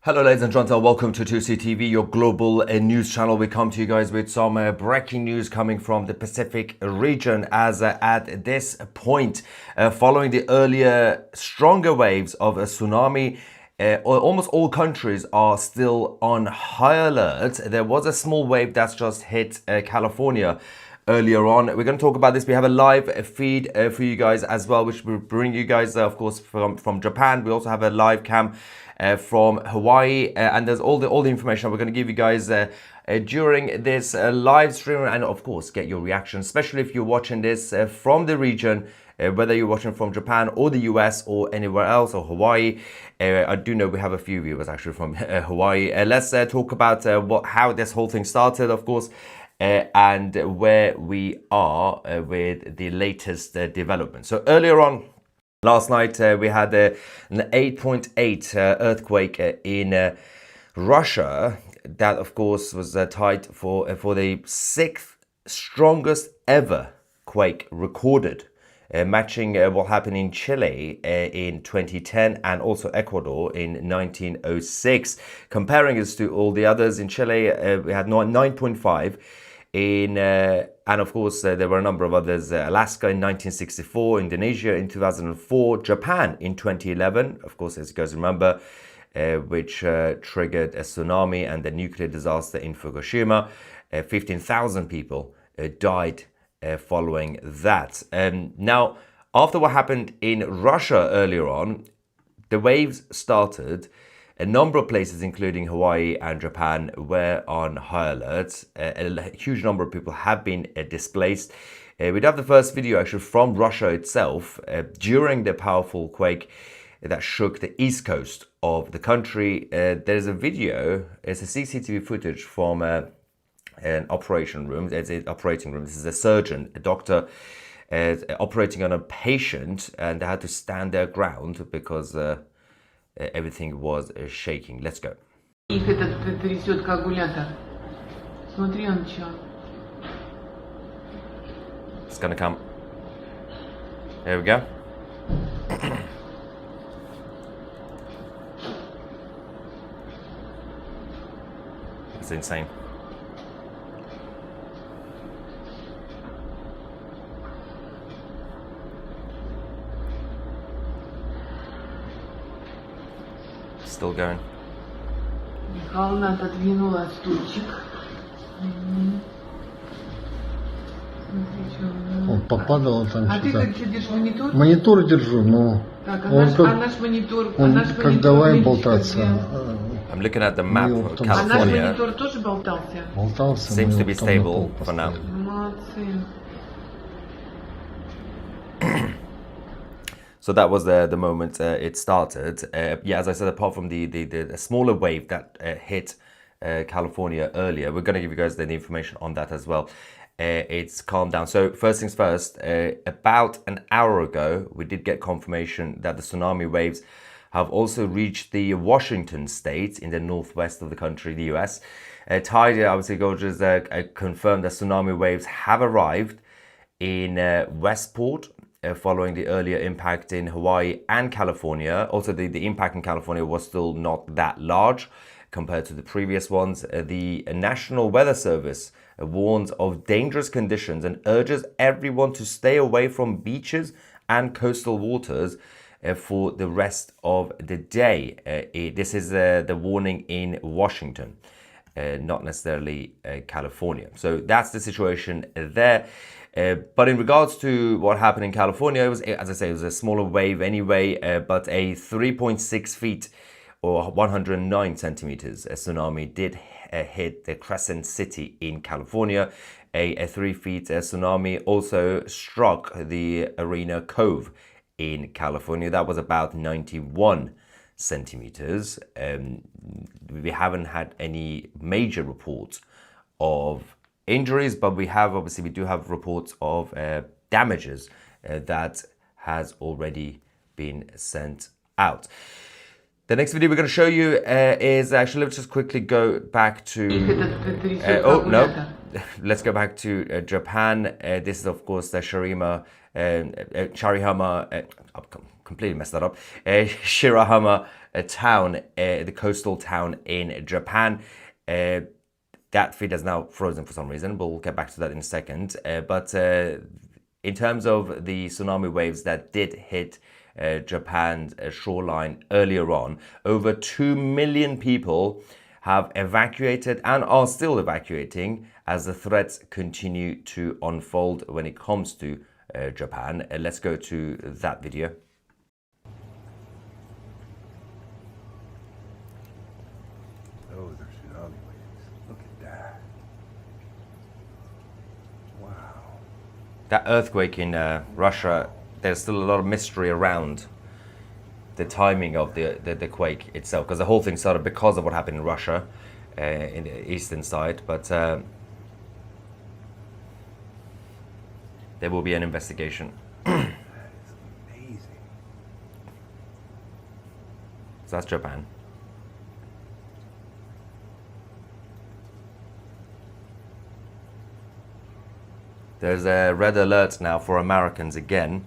Hello ladies and gentlemen, welcome to 2CTV, your global news channel. We come to you guys with some breaking news coming from the Pacific region as at this point, following the earlier stronger waves of a tsunami, almost all countries are still on high alert. There was a small wave that's just hit California earlier on. We're going to talk about this. We have a live feed for you guys as well, which will bring you guys, of course, from Japan. We also have a live cam from Hawaii, and there's all the information we're going to give you guys during this live stream, and of course get your reaction, especially if you're watching this from the region, whether you're watching from Japan or the US or anywhere else, or Hawaii. I do know we have a few viewers actually from Hawaii. Let's talk about how this whole thing started, of course, and where we are with the latest development. So earlier on last night, we had an 8.8 earthquake in Russia. That, of course, was tied for the sixth strongest ever quake recorded, matching what happened in Chile in 2010 and also Ecuador in 1906. Comparing this to all the others, in Chile, we had 9.5. And of course, there were a number of others. Alaska in 1964, Indonesia in 2004, Japan in 2011, of course, as you guys remember, which triggered a tsunami and the nuclear disaster in Fukushima. 15,000 people died following that. Now, after what happened in Russia earlier on, the waves started. A number of places, including Hawaii and Japan, were on high alert. A huge number of people have been displaced. We'd have the first video actually from Russia itself during the powerful quake that shook the east coast of the country. There's a video, it's a CCTV footage from an operation room. It's an operating room. This is a surgeon, a doctor, operating on a patient, and they had to stand their ground because everything was shaking. Let's go. Их этот трясет коагулятор. Смотри, он чё. It's gonna come. Here we go. It's insane. Still going. Михайловна отодвинула стульчик. Он попадал там А ты что-то. как держишь монитор? Монитор держу, но Так, он наш монитор, он наш как монитор, давай видишь, болтаться. I'm looking at the map of А наш California. монитор тоже болтался? Болтался. Seems мы to be его там на stable пол for now. поставили. Молодцы. So that was the moment it started. Yeah, as I said, apart from the smaller wave that hit California earlier, we're going to give you guys the information on that as well. It's calmed down. So first things first, about an hour ago, we did get confirmation that the tsunami waves have also reached the Washington state in the northwest of the country, the US. Tidy, obviously, Gorgeous confirmed that tsunami waves have arrived in Westport, following the earlier impact in Hawaii and California. Also, the impact in California was still not that large compared to the previous ones. The National Weather Service warns of dangerous conditions and urges everyone to stay away from beaches and coastal waters for the rest of the day. This is the warning in Washington, not necessarily California. So that's the situation there. But in regards to what happened in California, it was, as I say, it was a smaller wave anyway, but a 3.6 feet or 109 centimeters tsunami did hit the Crescent City in California. A 3 feet tsunami also struck the Arena Cove in California. That was about 91 centimeters. We haven't had any major reports of injuries, but we do have reports of damages that has already been sent out. The next video we're going to show you is actually, let's just quickly go back to let's go back to Japan. This is of course the Shirima completely messed that up. Shirahama town, the coastal town in Japan. That feed is now frozen for some reason. We'll get back to that in a second. But in terms of the tsunami waves that did hit Japan's shoreline earlier on, over 2 million people have evacuated and are still evacuating as the threats continue to unfold when it comes to Japan. Let's go to that video. Those are tsunami waves. Look at that. Wow. That earthquake in Russia, there's still a lot of mystery around the timing of the quake itself, because the whole thing started because of what happened in Russia, in the eastern side, but there will be an investigation. That is amazing. So that's Japan. There's a red alert now for Americans again.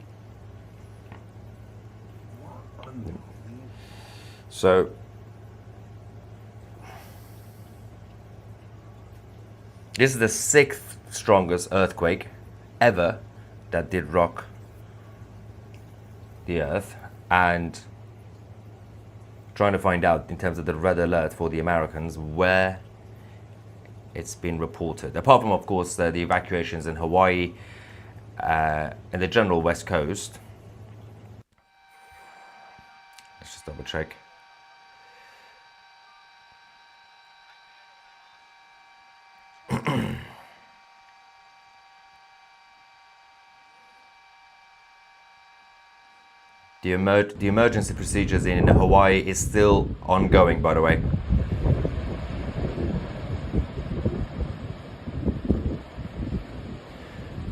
So this is the 6th strongest earthquake ever that did rock the earth, and trying to find out in terms of the red alert for the Americans where it's been reported. Apart from, of course, the evacuations in Hawaii and the general West Coast. Let's just double check. The emergency procedures in Hawaii is still ongoing, by the way.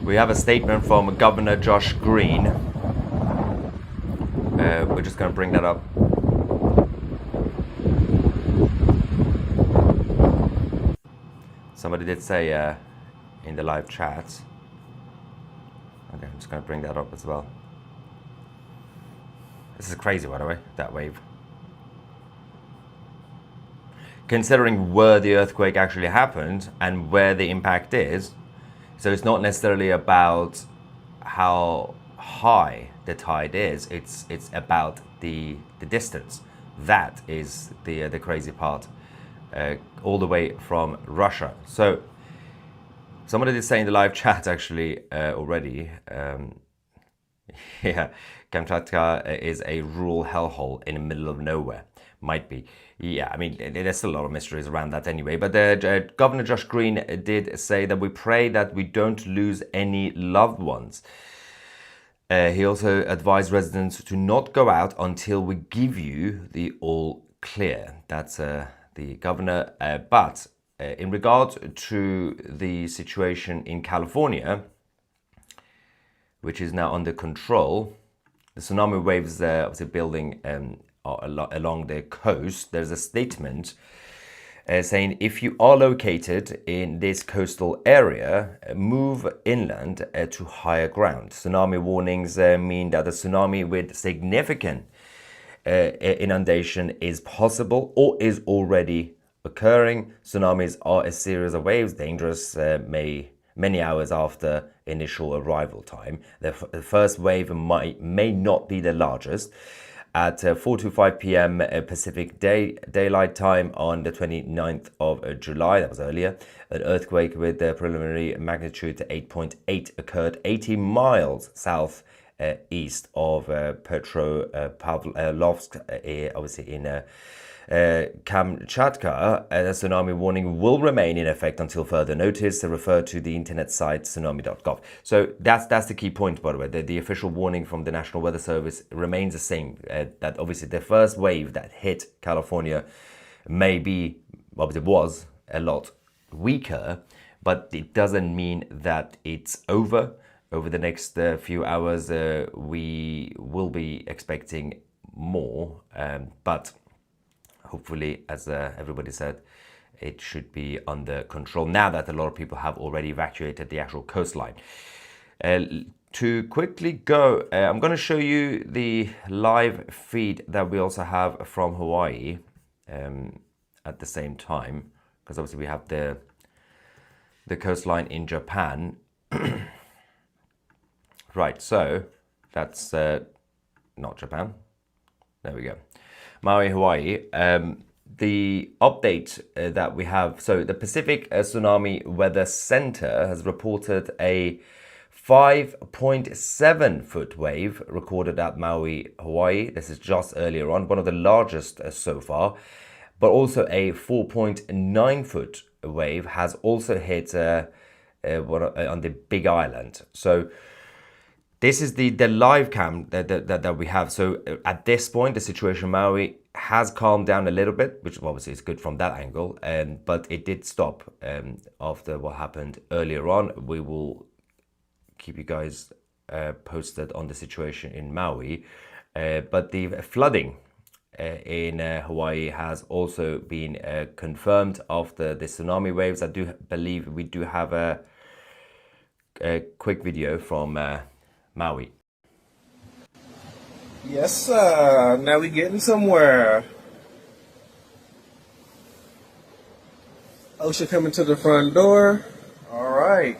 We have a statement from Governor Josh Green. We're just going to bring that up. Somebody did say in the live chat. Okay, I'm just going to bring that up as well. This is crazy, by the way, that wave. Considering where the earthquake actually happened and where the impact is, so it's not necessarily about how high the tide is, it's about the distance. That is the crazy part, all the way from Russia. So somebody did say in the live chat actually already, yeah, Kamchatka is a rural hellhole in the middle of nowhere. Might be. Yeah, I mean, there's still a lot of mysteries around that anyway. But Governor Josh Green did say that we pray that we don't lose any loved ones. He also advised residents to not go out until we give you the all clear. That's the governor. But in regard to the situation in California, which is now under control, the tsunami waves obviously building along the coast. There's a statement saying if you are located in this coastal area, move inland to higher ground. Tsunami warnings mean that a tsunami with significant inundation is possible or is already occurring. Tsunamis are a series of waves, dangerous many hours after initial arrival time. The first wave may not be the largest. At 4:05 p.m. Pacific Daylight Time on the 29th of July, that was earlier, an earthquake with a preliminary magnitude 8.8 occurred 80 miles south east of Petropavlovsk, obviously in Kamchatka. A tsunami warning will remain in effect until further notice. Refer to the internet site tsunami.gov. So that's the key point, by the way. The official warning from the National Weather Service remains the same. That obviously the first wave that hit California obviously was a lot weaker, but it doesn't mean that it's over. Over the next few hours, we will be expecting more, but hopefully, as everybody said, it should be under control now that a lot of people have already evacuated the actual coastline. to quickly go, I'm going to show you the live feed that we also have from Hawaii at the same time, because obviously we have the coastline in Japan. Right, so that's not Japan. There we go. Maui, Hawaii. The update that we have, so the Pacific Tsunami Weather Center has reported a 5.7 foot wave recorded at Maui, Hawaii. This is just earlier on, one of the largest so far, but also a 4.9 foot wave has also hit on the Big Island. So this is the live cam that we have. So at this point, the situation in Maui has calmed down a little bit, which obviously is good from that angle, but it did stop after what happened earlier on. We will keep you guys posted on the situation in Maui, but the flooding in Hawaii has also been confirmed after the tsunami waves. I do believe we do have a quick video from Maui. Yes, now we getting somewhere. Ocean coming to the front door. All right.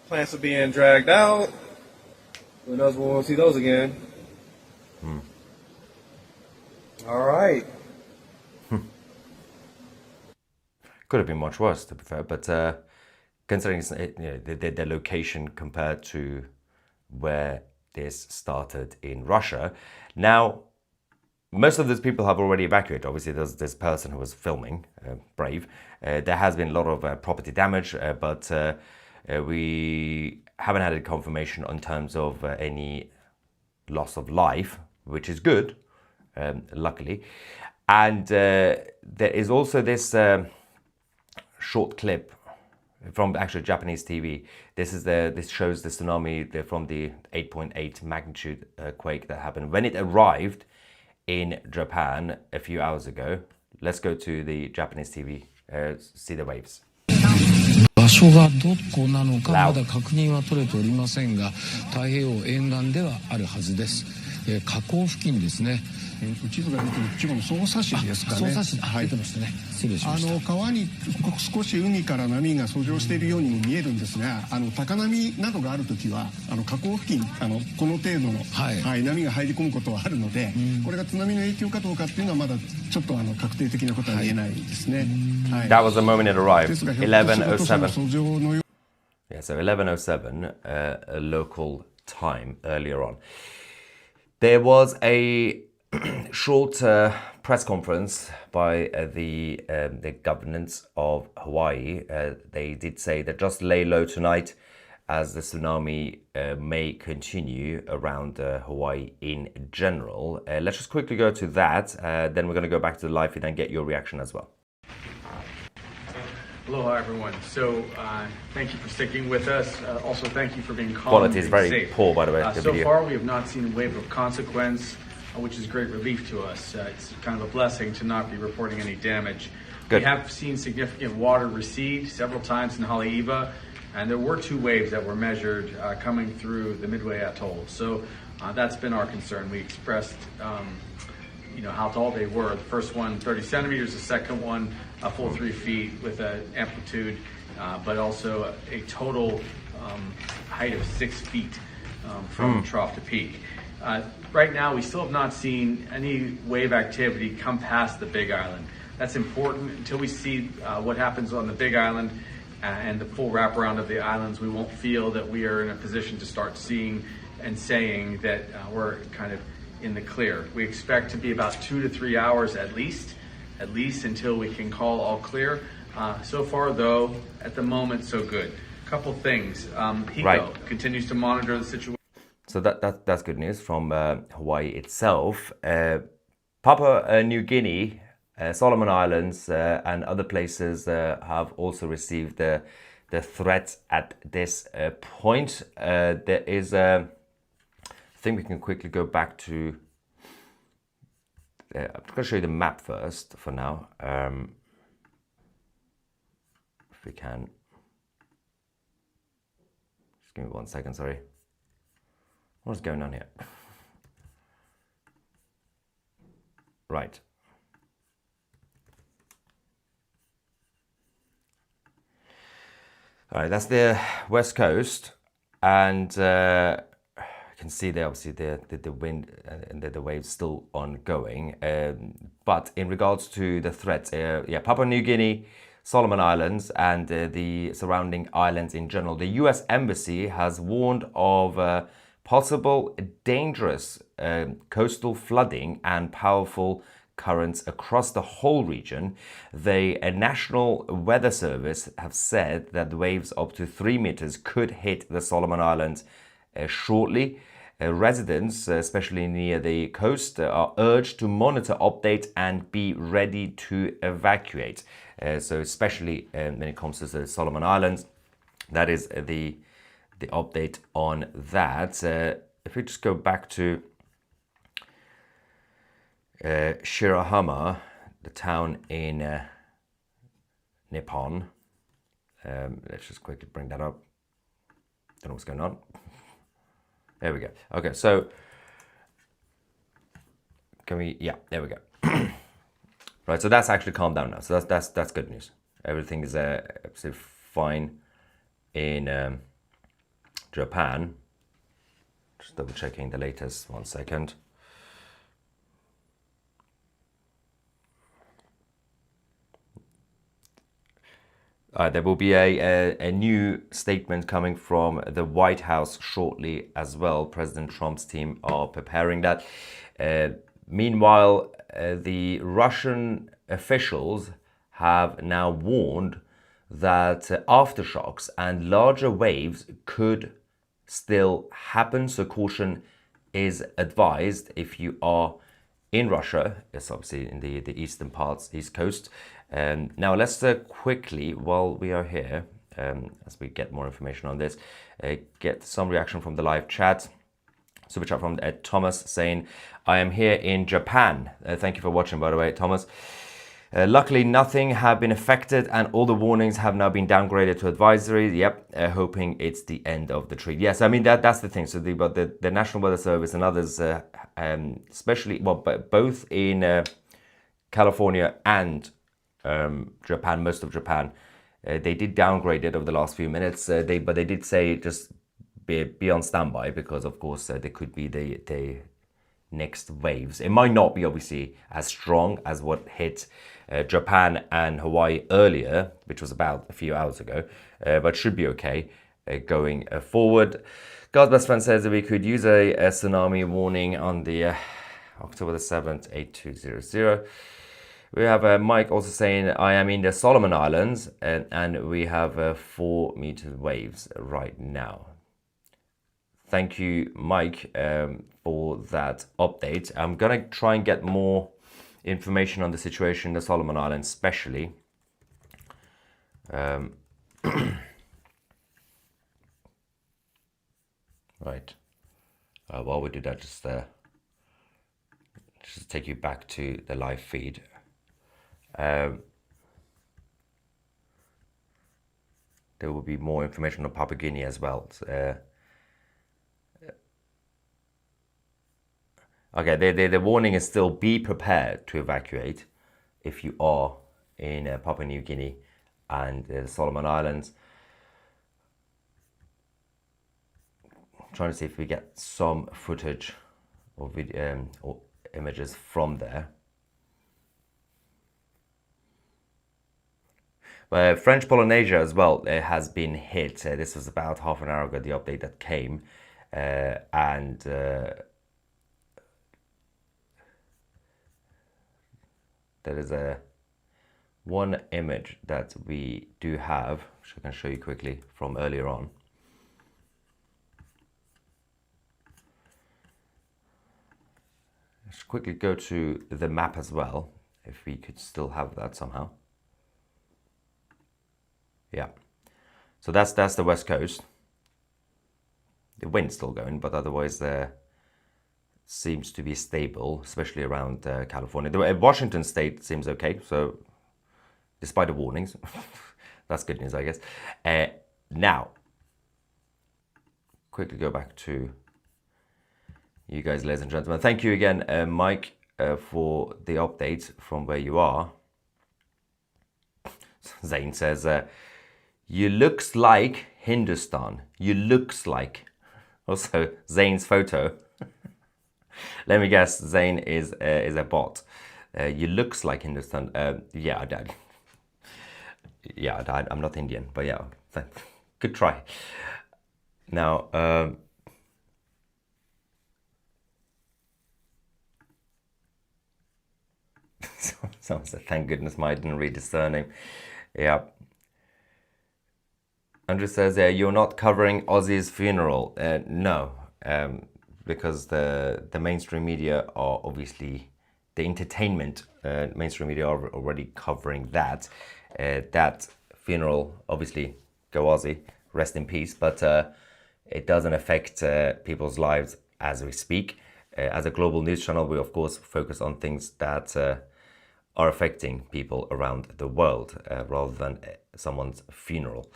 Plants are being dragged out. Who knows when we'll see those again. All right. Could have been much worse, to be fair, but considering the location compared to where this started in Russia. Now, most of those people have already evacuated. Obviously, there's this person who was filming, brave. There has been a lot of property damage, but we haven't had a confirmation in terms of any loss of life, which is good, luckily. And there is also this short clip from actually Japanese TV. This shows the tsunami from the 8.8 magnitude quake that happened when it arrived in Japan a few hours ago. Let's go to the Japanese TV, see the waves. 場所がどこなのかまだ確認は取れておりませんが、太平洋沿岸ではあるはずです。河口付近ですね。地図が出てる地方の匝瑳市ですかね。匝瑳市、出てましたね。失礼しました。川に少し海から波が遡上しているようにも見えるんですが、高波などがあるときは河口付近この程度の、波が入り込むことはあるので、これが津波の影響かどうかっていうのはまだちょっと確定的なことは言えないですね。That was the moment it arrived. 11:07. Yeah, so 11:07 local time earlier on. There was a short press conference by the governance of Hawaii. They did say that just lay low tonight as the tsunami may continue around Hawaii in general. Let's just quickly go to that. Then we're going to go back to the live feed and get your reaction as well. Aloha, everyone. So, thank you for sticking with us. Also, thank you for being calm. Quality is and very safe. poor, by the way. So far, we have not seen a wave of consequence, which is great relief to us. It's kind of a blessing to not be reporting any damage. Good. We have seen significant water recede several times in Haleiwa, and there were 2 waves that were measured coming through the Midway Atoll. So that's been our concern. We expressed how tall they were. The first one, 30 centimeters. The second one, a full 3 feet with an amplitude, but also a total height of 6 feet from trough to peak. Right now, we still have not seen any wave activity come past the Big Island. That's important. Until we see what happens on the Big Island and the full wraparound of the islands, we won't feel that we are in a position to start seeing and saying that we're kind of in the clear. We expect to be about 2 to 3 hours at least until we can call all clear. So far, though, at the moment, so good. Couple things. HECO continues to monitor the situation. So that's good news from Hawaii itself. Papua New Guinea, Solomon Islands, and other places have also received the threat at this point. There is I think we can quickly go back to. I'm going to show you the map first for now. If we can. Just give me 1 second, sorry. What's going on here? Right. All right, that's the west coast, and you can see there obviously the wind and the waves still ongoing. But in regards to the threats, Papua New Guinea, Solomon Islands, and the surrounding islands in general, the U.S. Embassy has warned of possible dangerous coastal flooding and powerful currents across the whole region. The National Weather Service have said that waves up to 3 meters could hit the Solomon Islands shortly. Residents, especially near the coast, are urged to monitor, update, and be ready to evacuate. So especially when it comes to the Solomon Islands, that is the update on that. If we just go back to Shirahama, the town in Nippon. Let's just quickly bring that up. Don't know what's going on. There we go. Okay, so can we? Yeah, there we go. Right, so that's actually calmed down now. So that's good news. Everything is absolutely fine in Japan. Just double checking the latest. 1 second. There will be a new statement coming from the White House shortly as well. President Trump's team are preparing that. Meanwhile, the Russian officials have now warned that aftershocks and larger waves could still happen. So caution is advised if you are in Russia. It's obviously in the eastern parts, east coast. Now let's quickly, while we are here, as we get more information on this, get some reaction from the live chat. Super chat from Thomas saying, I am here in Japan. Thank you for watching, by the way, Thomas. Luckily, nothing have been affected and all the warnings have now been downgraded to advisory. Yep, hoping it's the end of the trade. Yes, I mean, that's the thing. So the National Weather Service and others, especially, well, both in California and Japan, most of Japan, they did downgrade it over the last few minutes. But they did say just be on standby because, of course, there could be the next waves. It might not be obviously as strong as what hit Japan and Hawaii earlier, which was about a few hours ago, but should be okay going forward. God's best friend says that we could use a tsunami warning on the October the 7th, 8200. We have Mike also saying, I am in the Solomon Islands and we have 4 meter waves right now. Thank you, Mike, for that update. I'm going to try and get more information on the situation in the Solomon Islands, especially. Right. While we do that, just take you back to the live feed. There will be more information on Papua Guinea as well. Okay, the warning is still be prepared to evacuate if you are in Papua New Guinea and the Solomon Islands. I'm trying to see if we get some footage or video or images from there. French Polynesia as well has been hit. This was about half an hour ago, the update that came. And there is one image that we do have, which I can show you quickly from earlier on. Let's quickly go to the map as well, if we could still have that somehow. Yeah, so that's the west coast. The wind's still going, but otherwise there seems to be stable, especially around California. Washington State seems okay, so despite the warnings, that's good news, I guess. Now, quickly go back to you guys, ladies and gentlemen. Thank you again, Mike, for the update from where you are. Zain says, you looks like Hindustan. You looks like. Also, Zain's photo. Let me guess, Zain is a bot. You looks like Hindustan. Yeah, Dad. Yeah, Dad, I'm not Indian, but yeah, good try. Now, someone said, thank goodness I didn't read his surname. Yeah. Andrew says, you're not covering Ozzy's funeral. No, because the mainstream media are obviously, the entertainment mainstream media are already covering that. That funeral, obviously, go Ozzy, rest in peace, but it doesn't affect people's lives as we speak. As a global news channel, we of course focus on things that are affecting people around the world rather than someone's funeral.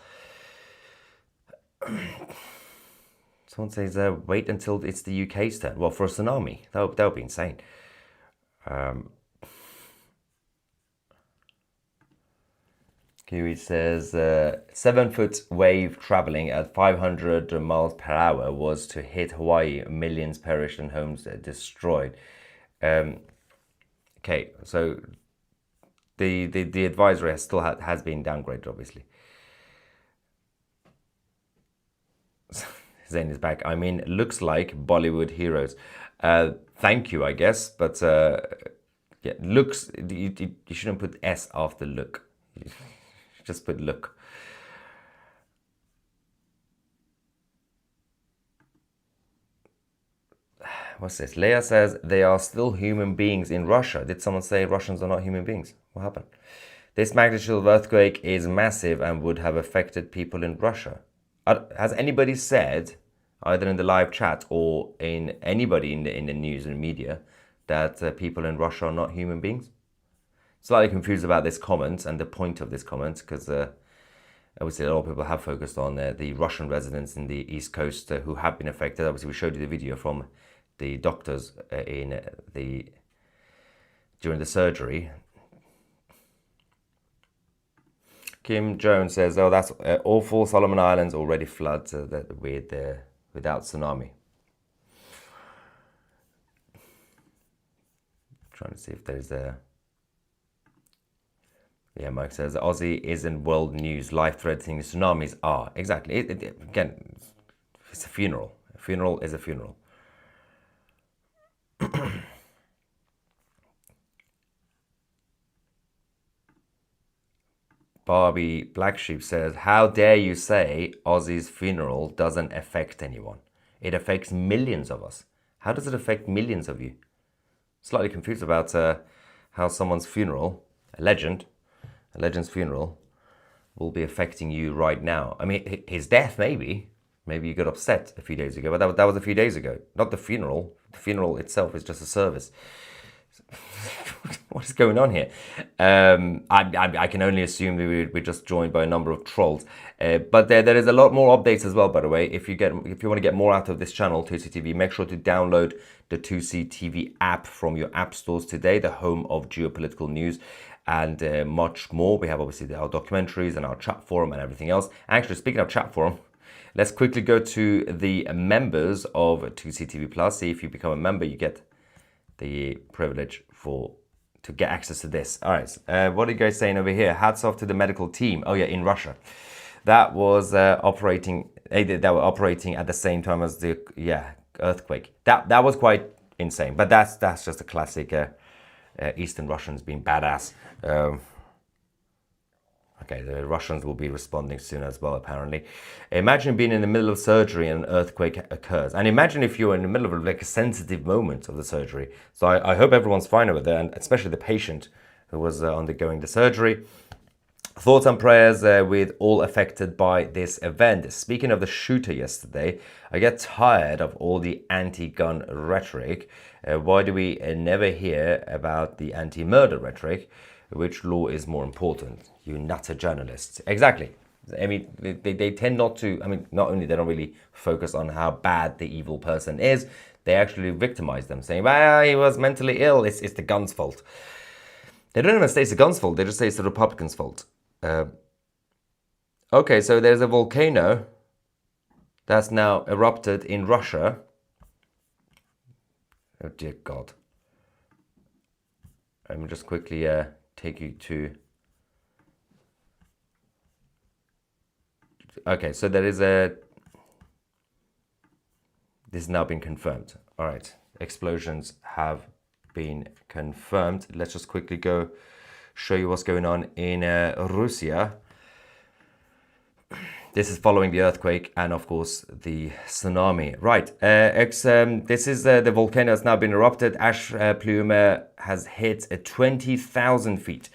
Someone says, wait until it's the UK's turn. Well, for a tsunami, that would be insane. Kiwi says, 7-foot wave traveling at 500 miles per hour was to hit Hawaii. Millions perished and homes destroyed. Okay, so the advisory has been downgraded, obviously. Zayn is back. I mean, looks like Bollywood heroes. Thank you, I guess, but yeah, looks. You shouldn't put S after look. Just put look. What's this? Leia says they are still human beings in Russia. Did someone say Russians are not human beings? What happened? This magnitude of earthquake is massive and would have affected people in Russia. Has anybody said, either in the live chat or in anybody in the news and media, that people in Russia are not human beings? Slightly confused about this comment and the point of this comment, because obviously a lot of people have focused on the Russian residents in the East Coast who have been affected. Obviously, we showed you the video from the doctors during the surgery. Kim Jones says, "Oh, that's awful. Solomon Islands already floods without tsunami." Trying to see if there's a. Yeah, Mike says Aussie isn't world news. Life-threatening tsunamis are exactly. Again, it's a funeral. A funeral is a funeral. Barbie Black Sheep says, how dare you say Ozzy's funeral doesn't affect anyone? It affects millions of us. How does it affect millions of you? Slightly confused about how someone's funeral, a legend's funeral, will be affecting you right now. I mean, his death, maybe you got upset a few days ago, but that was a few days ago, not the funeral. The funeral itself is just a service. What is going on here? I can only assume we're just joined by a number of trolls. But there is a lot more updates as well, by the way. If you want to get more out of this channel, 2CTV, make sure to download the 2CTV app from your app stores today, the home of geopolitical news and much more. We have obviously our documentaries and our chat forum and everything else. Actually, speaking of chat forum, let's quickly go to the members of 2CTV Plus. See, if you become a member, you get the privilege to get access to this. All right, what are you guys saying over here? Hats off to the medical team. Oh yeah, in Russia, that was operating. They were operating at the same time as the earthquake. That was quite insane. But that's just a classic Eastern Russians being badass. Okay, the Russians will be responding soon as well, apparently. Imagine being in the middle of surgery and an earthquake occurs. And imagine if you're in the middle of like a sensitive moment of the surgery. So I hope everyone's fine over there, and especially the patient who was undergoing the surgery. Thoughts and prayers with all affected by this event. Speaking of the shooter yesterday, I get tired of all the anti-gun rhetoric. Why do we never hear about the anti-murder rhetoric? Which law is more important? You nutter journalists. Exactly. I mean, they tend not to, I mean, not only they don't really focus on how bad the evil person is, they actually victimize them, saying, well, he was mentally ill, it's the gun's fault. They don't even say it's the gun's fault, they just say it's the Republicans' fault. Okay, so there's a volcano that's now erupted in Russia. Oh dear God. Let me just quickly take you to... Okay, so there is a... This has now been confirmed. All right, explosions have been confirmed. Let's just quickly go show you what's going on in Russia. This is following the earthquake and, of course, the tsunami. Right, this is the volcano has now been erupted. Ash plume has hit 20,000 feet.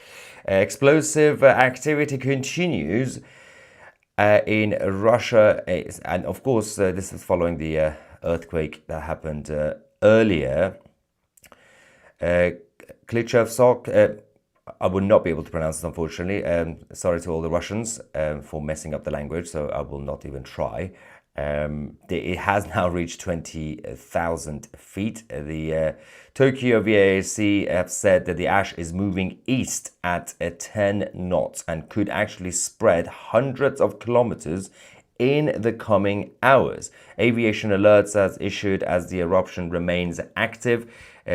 Explosive activity continues in Russia. And, of course, this is following the earthquake that happened earlier. Klitschov, I would not be able to pronounce it, unfortunately. Sorry to all the Russians for messing up the language, so I will not even try. It has now reached 20,000 feet. The Tokyo VAC have said that the ash is moving east at 10 knots and could actually spread hundreds of kilometers in the coming hours. Aviation alerts as issued as the eruption remains active.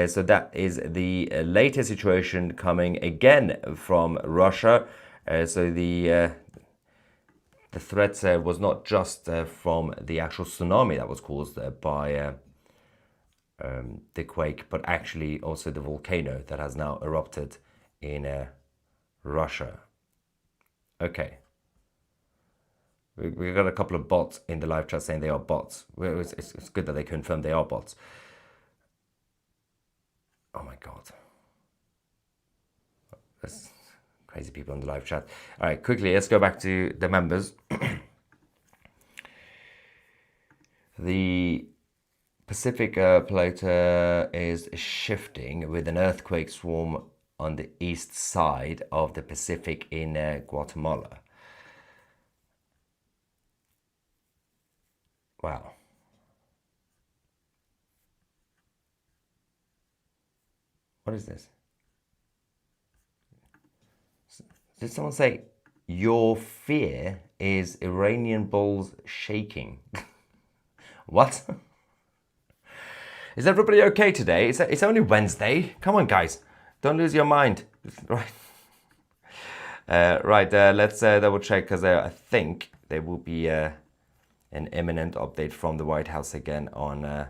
So that is the latest situation coming again from Russia. So the threat was not just from the actual tsunami that was caused by the quake, but actually also the volcano that has now erupted in Russia. Okay. We got a couple of bots in the live chat saying they are bots. It's good that they confirm they are bots. Oh my God. There's crazy people in the live chat. All right, quickly, let's go back to the members. The Pacific plate is shifting with an earthquake swarm on the east side of the Pacific in Guatemala. Wow. What is this? Did someone say, your fear is Iranian balls shaking? What? Is everybody okay today? It's only Wednesday. Come on, guys. Don't lose your mind. Right. Let's double check, because I think there will be an imminent update from the White House again on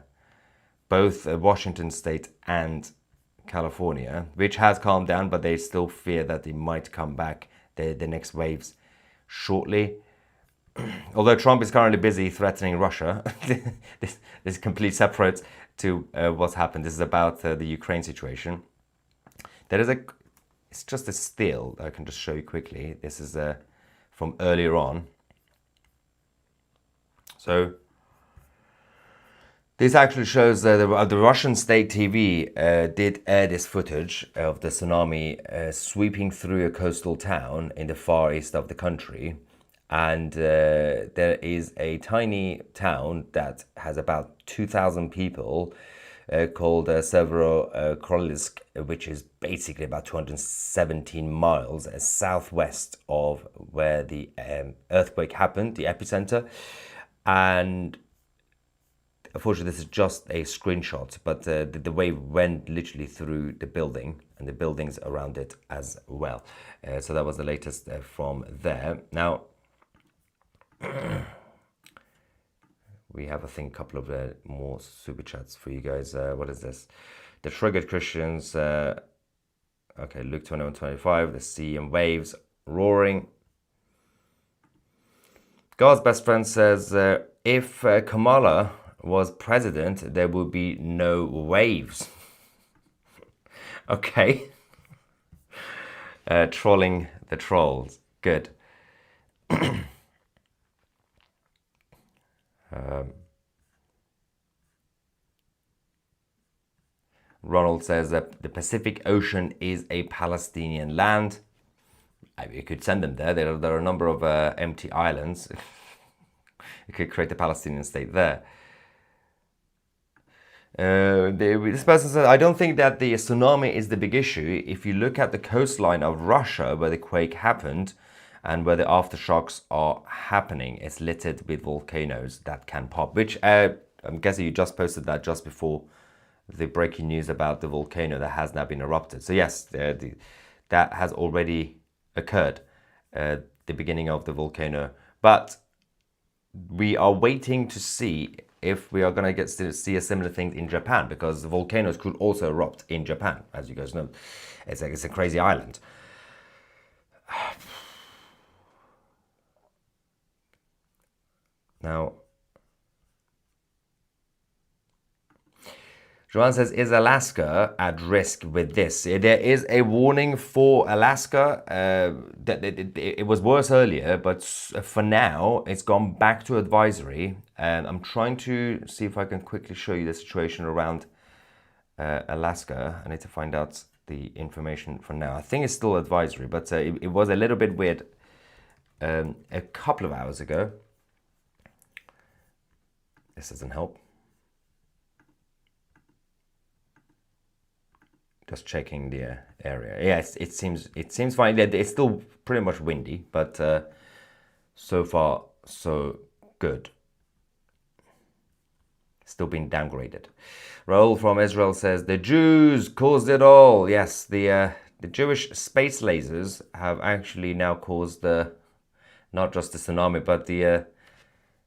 both Washington State and California, which has calmed down, but they still fear that they might come back the next waves shortly. Although Trump is currently busy threatening Russia, this is completely separate to what's happened. This is about the Ukraine situation. There is it's just a still I can just show you quickly. This is from earlier on. So this actually shows the Russian state TV did air this footage of the tsunami sweeping through a coastal town in the far east of the country. And there is a tiny town that has about 2,000 people called Severodvinsk, which is basically about 217 miles southwest of where the earthquake happened, the epicenter. And unfortunately, this is just a screenshot, but the wave went literally through the building and the buildings around it as well. So that was the latest from there. Now, we have, I think, a couple of more super chats for you guys. What is this? The Triggered Christians. Okay, Luke 21:25. The sea and waves roaring. God's best friend says, if Kamala was president, there would be no waves. Okay. Trolling the trolls. Good. Ronald says that the Pacific Ocean is a Palestinian land. You could send them there. There are a number of empty islands. You could create a Palestinian state there. This person said, I don't think that the tsunami is the big issue. If you look at the coastline of Russia where the quake happened and where the aftershocks are happening, it's littered with volcanoes that can pop, which I'm guessing you just posted that just before the breaking news about the volcano that has now been erupted. So yes, that has already occurred, the beginning of the volcano. But we are waiting to see if we are going to get to see a similar thing in Japan, because the volcanoes could also erupt in Japan, as you guys know. It's a crazy island. Now, Joanne says, is Alaska at risk with this? There is a warning for Alaska. It was worse earlier, but for now, it's gone back to advisory. And I'm trying to see if I can quickly show you the situation around Alaska. I need to find out the information for now. I think it's still advisory, but it was a little bit weird a couple of hours ago. This doesn't help. Just checking the area. Yeah, it seems fine. It's still pretty much windy, but so far so good. Still being downgraded. Raul from Israel says the Jews caused it all. Yes, the Jewish space lasers have actually now caused not just the tsunami, but the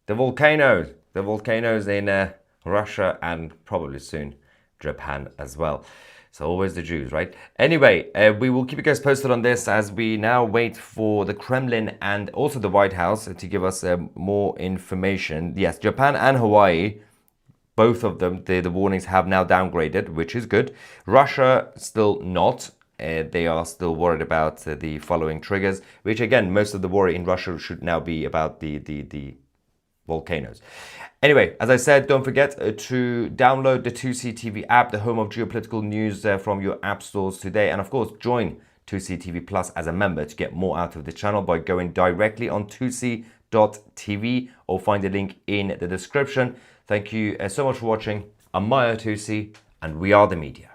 volcanoes in Russia and probably soon Japan as well. So always the Jews, right? Anyway, we will keep you guys posted on this as we now wait for the Kremlin and also the White House to give us more information. Yes, Japan and Hawaii, both of them, the warnings have now downgraded, which is good. Russia still not. They are still worried about the following triggers, which again, most of the worry in Russia should now be about the volcanoes. Anyway, as I said, don't forget to download the 2CTV app, the home of geopolitical news from your app stores today. And of course, join 2CTV Plus as a member to get more out of the channel by going directly on 2c.tv or find the link in the description. Thank you so much for watching. I'm Maya 2C and we are the media.